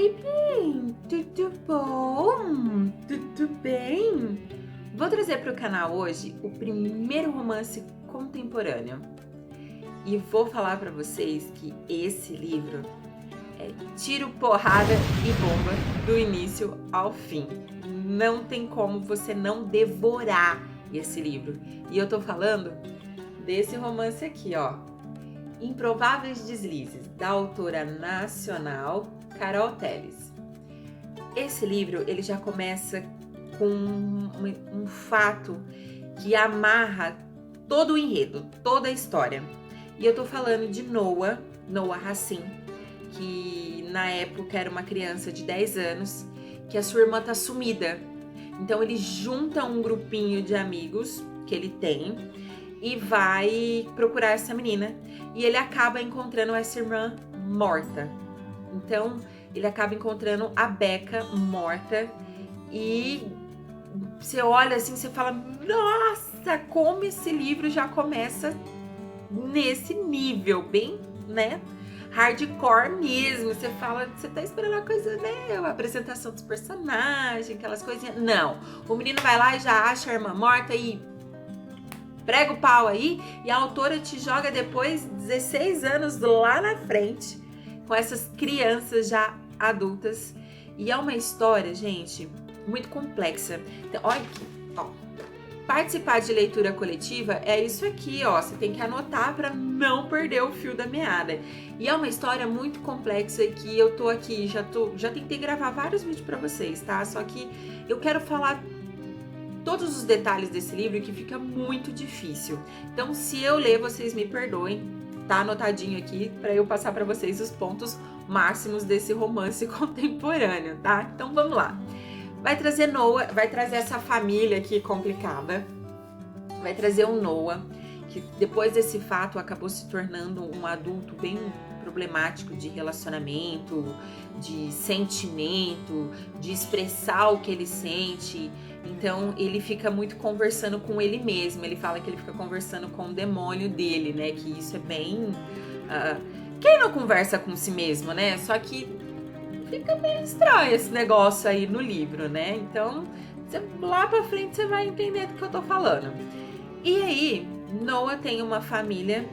Oi, bem, tudo bom? Tudo bem? Vou trazer para o canal hoje o primeiro romance contemporâneo e vou falar para vocês que esse livro é tiro, porrada e bomba do início ao fim. Não tem como você não devorar esse livro. E eu tô falando desse romance aqui, ó, Improváveis Deslizes, da autora nacional Carol Teles. Esse livro, ele já começa com um fato que amarra todo o enredo, toda a história. E eu tô falando de Noah Racine, que na época era uma criança de 10 anos, que a sua irmã tá sumida. Então ele junta um grupinho de amigos que ele tem e vai procurar essa menina. E ele acaba encontrando essa irmã morta. Então ele acaba encontrando a Becca morta e você olha assim, você fala, nossa, como esse livro já começa nesse nível, bem, né, hardcore mesmo. Você fala, você tá esperando uma coisa, né, a apresentação dos personagens, aquelas coisinhas. Não, o menino vai lá e já acha a irmã morta e prega o pau aí, e a autora te joga depois 16 anos lá na frente, com essas crianças já adultas. E é uma história, gente, muito complexa. Então, olha aqui, ó. Participar de leitura coletiva é isso aqui, ó. Você tem que anotar para não perder o fio da meada. E é uma história muito complexa que eu tô aqui, já tentei gravar vários vídeos para vocês, tá? Só que eu quero falar todos os detalhes desse livro que fica muito difícil. Então, se eu ler, vocês me perdoem, tá anotadinho aqui para eu passar para vocês os pontos máximos desse romance contemporâneo, tá? Então, vamos lá. Vai trazer Noah, vai trazer essa família aqui complicada, vai trazer o Noah, que depois desse fato acabou se tornando um adulto bem problemático de relacionamento, de sentimento, de expressar o que ele sente. Então ele fica muito conversando com ele mesmo. Ele fala que ele fica conversando com o demônio dele, né? Que isso é bem... quem não conversa com si mesmo, né? Só que fica meio estranho esse negócio aí no livro, né? Então, lá pra frente você vai entender do que eu tô falando. E aí, Noah tem uma família,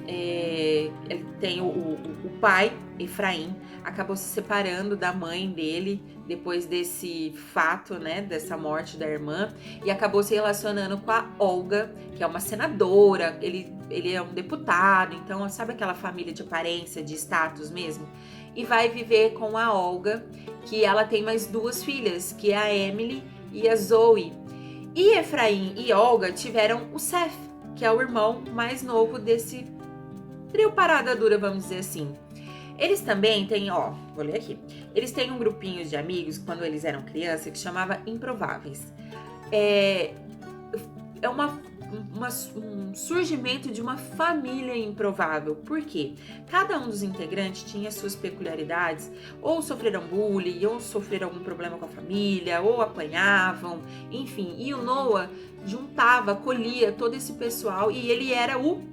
ele tem o pai, Efraim, acabou se separando da mãe dele depois desse fato, né, dessa morte da irmã, e acabou se relacionando com a Olga, que é uma senadora, ele é um deputado, então sabe aquela família de aparência, de status mesmo? E vai viver com a Olga, que ela tem mais duas filhas, que é a Emily e a Zoe. E Efraim e Olga tiveram o Seth, que é o irmão mais novo desse trio parada dura, vamos dizer assim. Eles também têm, ó, vou ler aqui. Eles têm um grupinho de amigos, quando eles eram crianças, que chamava Improváveis. É um surgimento de uma família improvável. Por quê? Cada um dos integrantes tinha suas peculiaridades, ou sofreram bullying, ou sofreram algum problema com a família, ou apanhavam, enfim. E o Noah juntava, acolhia todo esse pessoal e ele era o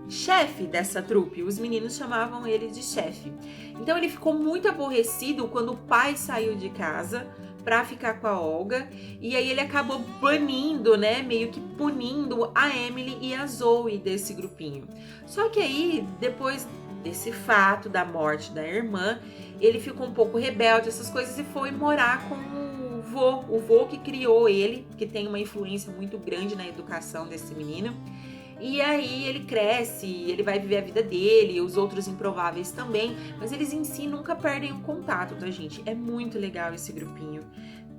chefe dessa trupe. Os meninos chamavam ele de chefe. Então ele ficou muito aborrecido quando o pai saiu de casa pra ficar com a Olga, e aí ele acabou banindo, né, meio que punindo a Emily e a Zoe desse grupinho. Só que aí, depois desse fato da morte da irmã, ele ficou um pouco rebelde, essas coisas, e foi morar com o vô que criou ele, que tem uma influência muito grande na educação desse menino. E aí ele cresce, ele vai viver a vida dele, os outros improváveis também, mas eles em si nunca perdem o contato, tá, gente? É muito legal esse grupinho.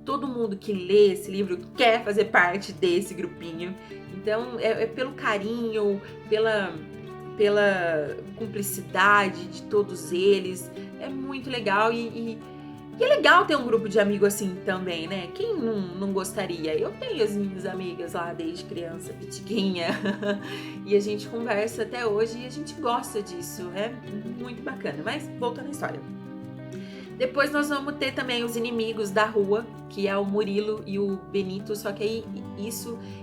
Todo mundo que lê esse livro quer fazer parte desse grupinho. Então é pelo carinho, pela cumplicidade de todos eles. É muito legal e é legal ter um grupo de amigos assim também, né? Quem não gostaria? Eu tenho as minhas amigas lá desde criança, petiguinha, e a gente conversa até hoje e a gente gosta disso, é muito bacana. Mas voltando à história. Depois nós vamos ter também os inimigos da rua, que é o Murilo e o Benito, só que aí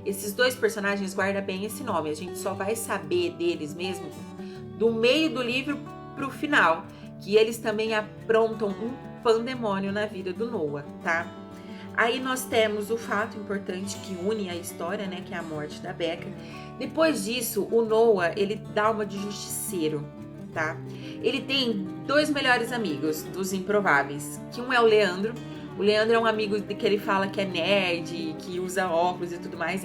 esses dois personagens guardam bem esse nome, a gente só vai saber deles mesmo do meio do livro pro final, que eles também aprontam um pandemônio na vida do Noah, tá? Aí nós temos o fato importante que une a história, né, que é a morte da Becca. Depois disso, o Noah, ele dá uma de justiceiro, tá? Ele tem 2 melhores amigos dos improváveis, que um é o Leandro. O Leandro é um amigo que ele fala que é nerd, que usa óculos e tudo mais.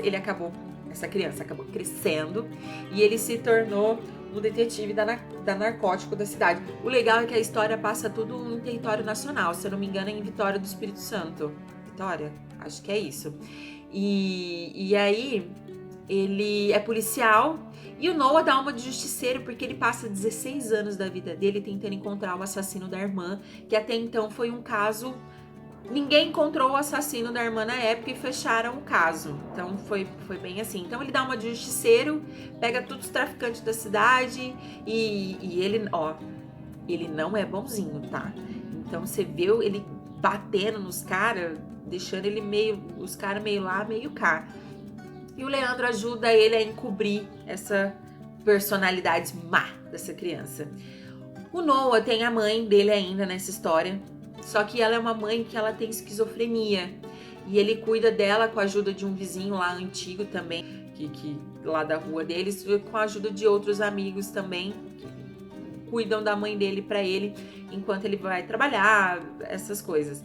Essa criança acabou crescendo e ele se tornou um detetive da narcótico da cidade. O legal é que a história passa tudo em território nacional, se eu não me engano é em Vitória do Espírito Santo. Vitória? Acho que é isso. E aí ele é policial e o Noah dá uma de justiceiro porque ele passa 16 anos da vida dele tentando encontrar o assassino da irmã, que até então foi um caso... Ninguém encontrou o assassino da irmã na época e fecharam o caso. Então foi bem assim. Então ele dá uma de justiceiro, pega todos os traficantes da cidade e ele não é bonzinho, tá? Então você vê ele batendo nos caras, deixando os caras meio lá, meio cá. E o Leandro ajuda ele a encobrir essa personalidade má dessa criança. O Noah tem a mãe dele ainda nessa história, só que ela é uma mãe que ela tem esquizofrenia. E ele cuida dela com a ajuda de um vizinho lá antigo também, que lá da rua deles, com a ajuda de outros amigos também, que cuidam da mãe dele pra ele enquanto ele vai trabalhar, essas coisas.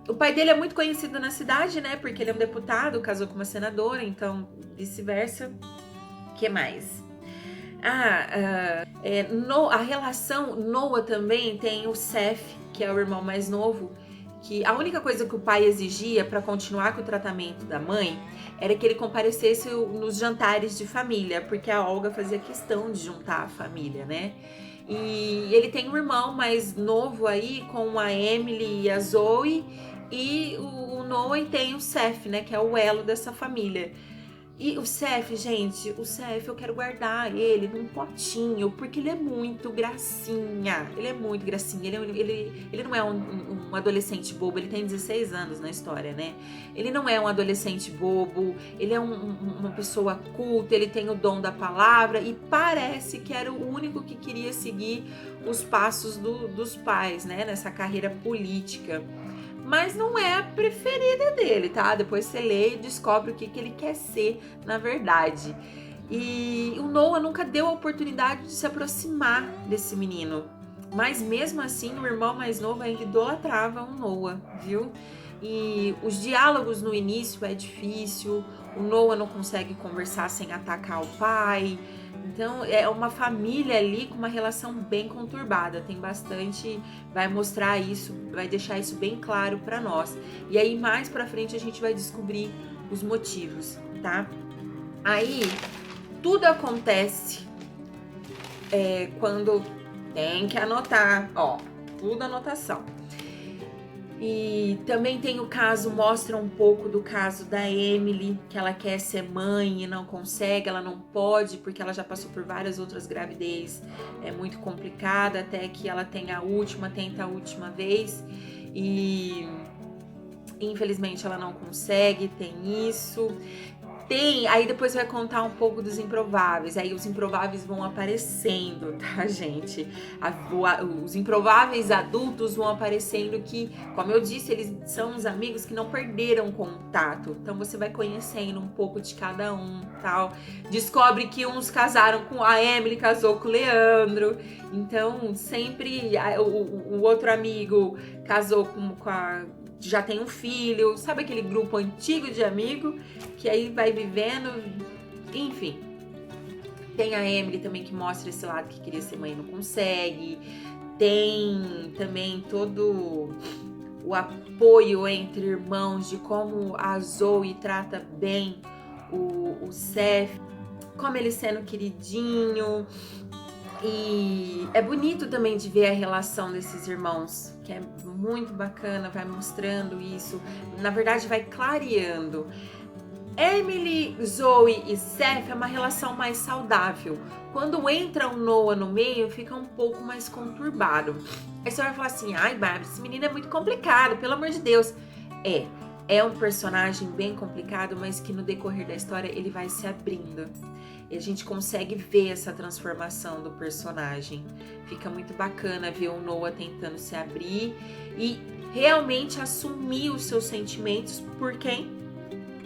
O pai dele é muito conhecido na cidade, né? Porque ele é um deputado, casou com uma senadora, então vice-versa. O que mais? A relação Noah também tem o Seth, que é o irmão mais novo, que a única coisa que o pai exigia para continuar com o tratamento da mãe era que ele comparecesse nos jantares de família, porque a Olga fazia questão de juntar a família, né? E ele tem um irmão mais novo aí com a Emily e a Zoe, e o Noah tem o Seth, né, que é o elo dessa família. E o Seth, gente, eu quero guardar ele num potinho, porque ele é muito gracinha. Ele é muito gracinha. Ele não é um adolescente bobo, ele tem 16 anos na história, né? Ele não é um adolescente bobo, ele é uma pessoa culta, ele tem o dom da palavra e parece que era o único que queria seguir os passos dos pais, né? Nessa carreira política. Mas não é a preferida dele, tá? Depois você lê e descobre o que ele quer ser, na verdade. E o Noah nunca deu a oportunidade de se aproximar desse menino. Mas mesmo assim, o irmão mais novo ainda idolatrava o Noah, viu? E os diálogos no início é difícil, o Noah não consegue conversar sem atacar o pai. Então é uma família ali com uma relação bem conturbada, tem bastante, vai mostrar isso, vai deixar isso bem claro para nós. E aí mais pra frente a gente vai descobrir os motivos, tá? Aí tudo acontece quando tem que anotar, ó, tudo anotação. E também tem o caso, mostra um pouco do caso da Emily, que ela quer ser mãe e não consegue, ela não pode, porque ela já passou por várias outras gravidez, é muito complicada, até que ela tenta a última vez, e infelizmente ela não consegue, tem isso. Aí depois vai contar um pouco dos improváveis, aí os improváveis vão aparecendo, tá, gente? Os improváveis adultos vão aparecendo que, como eu disse, eles são uns amigos que não perderam contato, então você vai conhecendo um pouco de cada um, tal. Descobre que uns casaram com a Emily, casou com o Leandro, então sempre o outro amigo casou com a... já tem um filho, sabe aquele grupo antigo de amigo que aí vai vivendo, enfim. Tem a Emily também que mostra esse lado que queria ser mãe e não consegue. Tem também todo o apoio entre irmãos de como a Zoe trata bem o Seth, como ele sendo queridinho. E é bonito também de ver a relação desses irmãos, que é muito bacana, vai mostrando isso, na verdade vai clareando. Emily, Zoe e Seth é uma relação mais saudável. Quando entra o Noah no meio, fica um pouco mais conturbado. Aí você vai falar assim, ai Bárbara, esse menino é muito complicado, pelo amor de Deus. É um personagem bem complicado, mas que no decorrer da história ele vai se abrindo. E a gente consegue ver essa transformação do personagem. Fica muito bacana ver o Noah tentando se abrir. E realmente assumir os seus sentimentos por quem?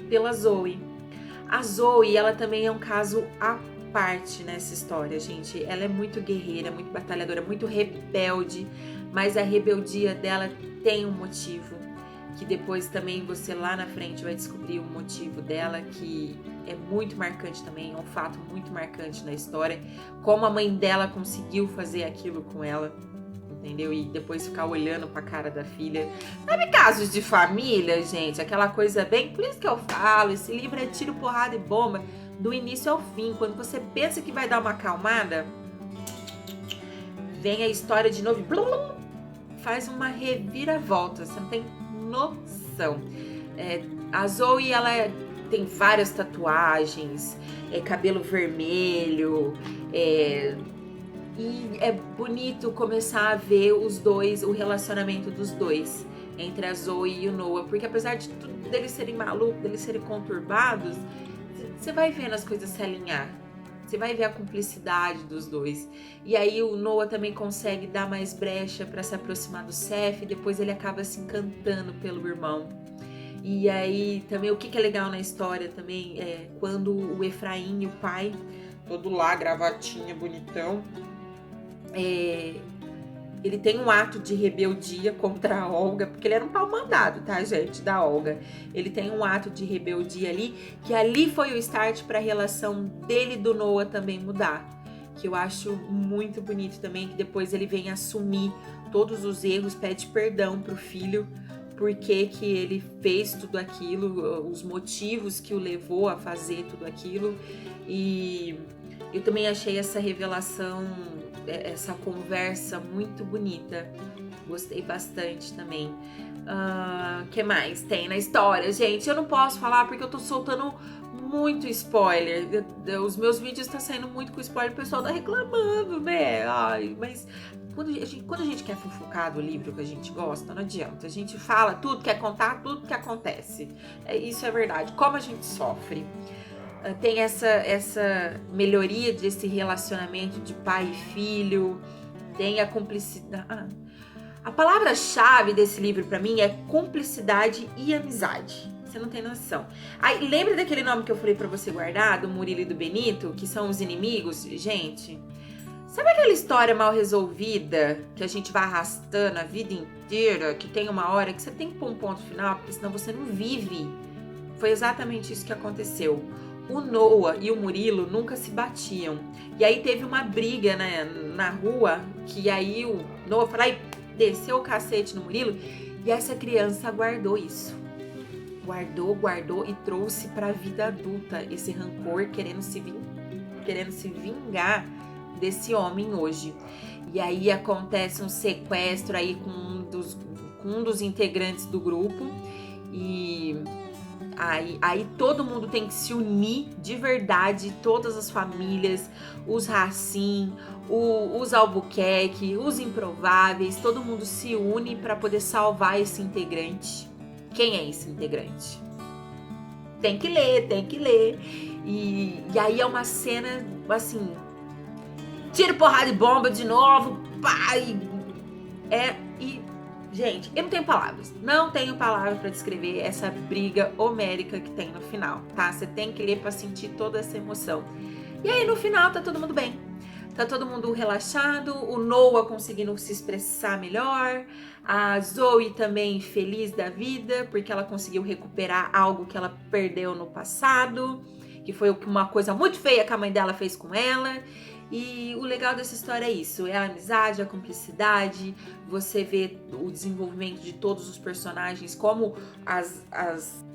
Pela Zoe. A Zoe, ela também é um caso à parte nessa história, gente. Ela é muito guerreira, muito batalhadora, muito rebelde, mas a rebeldia dela tem um motivo, que depois também você lá na frente vai descobrir o motivo dela, que é muito marcante também, é um fato muito marcante na história, como a mãe dela conseguiu fazer aquilo com ela, entendeu? E depois ficar olhando pra cara da filha. Sabe casos de família, gente? Aquela coisa bem... Por isso que eu falo, esse livro é tiro, porrada e bomba, do início ao fim. Quando você pensa que vai dar uma acalmada, vem a história de novo, blum, faz uma reviravolta, você não tem noção. A Zoe, ela tem várias tatuagens, cabelo vermelho, e é bonito começar a ver os dois, o relacionamento dos dois, entre a Zoe e o Noah, porque apesar de tudo deles serem malucos, deles serem conturbados, você vai vendo as coisas se alinhar, você vai ver a cumplicidade dos dois. E aí o Noah também consegue dar mais brecha para se aproximar do Seth, e depois ele acaba se encantando pelo irmão. E aí também o que é legal na história também é quando o Efraim e o pai, todo lá, gravatinha, bonitão, ele tem um ato de rebeldia contra a Olga, porque ele era um pau mandado, tá, gente, da Olga. Ele tem um ato de rebeldia ali, que ali foi o start para a relação dele e do Noah também mudar. Que eu acho muito bonito também, que depois ele vem assumir todos os erros, pede perdão pro filho, porque que ele fez tudo aquilo, os motivos que o levou a fazer tudo aquilo. E eu também achei essa revelação, essa conversa muito bonita. Gostei bastante também. Que mais tem na história? Gente, eu não posso falar porque eu tô soltando muito spoiler. Os meus vídeos estão saindo muito com spoiler. O pessoal tá reclamando, né? Ai, mas quando a gente quer fofocar do livro que a gente gosta, não adianta. A gente fala tudo, quer contar tudo que acontece. Isso é verdade. Como a gente sofre. Tem essa melhoria desse relacionamento de pai e filho, tem a cumplicidade. A palavra-chave desse livro pra mim é cumplicidade e amizade. Você não tem noção. Aí, lembra daquele nome que eu falei pra você guardar, do Murilo e do Benito, que são os inimigos? Gente, sabe aquela história mal resolvida que a gente vai arrastando a vida inteira, que tem uma hora que você tem que pôr um ponto final, porque senão você não vive? Foi exatamente isso que aconteceu. O Noah e o Murilo nunca se batiam. E aí teve uma briga, né, na rua, que aí o Noah foi lá e desceu o cacete no Murilo. E essa criança guardou isso. Guardou e trouxe para a vida adulta esse rancor, querendo se vingar desse homem hoje. E aí acontece um sequestro aí com um dos integrantes do grupo. E Aí todo mundo tem que se unir de verdade, todas as famílias, os Racine, os Albuquerque, os Improváveis, todo mundo se une para poder salvar esse integrante. Quem é esse integrante? Tem que ler. E aí é uma cena, assim, tiro, porrada e bomba de novo, pai. Gente, eu não tenho palavras para descrever essa briga homérica que tem no final, tá? Você tem que ler para sentir toda essa emoção. E aí no final tá todo mundo bem, tá todo mundo relaxado, o Noah conseguindo se expressar melhor, a Zoe também feliz da vida, porque ela conseguiu recuperar algo que ela perdeu no passado, que foi uma coisa muito feia que a mãe dela fez com ela. E o legal dessa história é isso, é a amizade, a cumplicidade, você vê o desenvolvimento de todos os personagens, como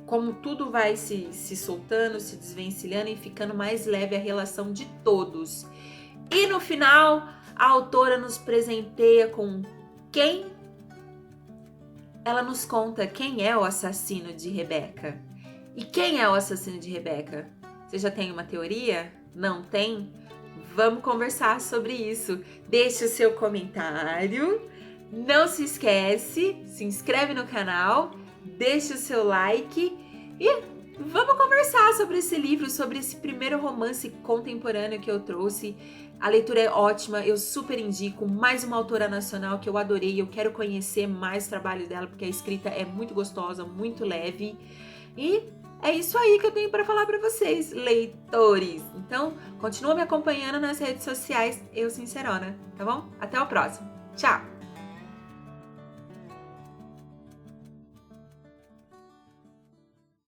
como tudo vai se soltando, se desvencilhando e ficando mais leve a relação de todos. E no final, a autora nos presenteia com quem? Ela nos conta quem é o assassino de Rebeca. E quem é o assassino de Rebeca? Você já tem uma teoria? Não tem? Vamos conversar sobre isso. Deixe o seu comentário. Não se esquece, se inscreve no canal, deixe o seu like e vamos conversar sobre esse livro, sobre esse primeiro romance contemporâneo que eu trouxe. A leitura é ótima, eu super indico. Mais uma autora nacional que eu adorei, eu quero conhecer mais o trabalho dela, porque a escrita é muito gostosa, muito leve. E é isso aí que eu tenho para falar para vocês, leitores. Então, continua me acompanhando nas redes sociais, eu Sincerona, tá bom? Até o próximo. Tchau!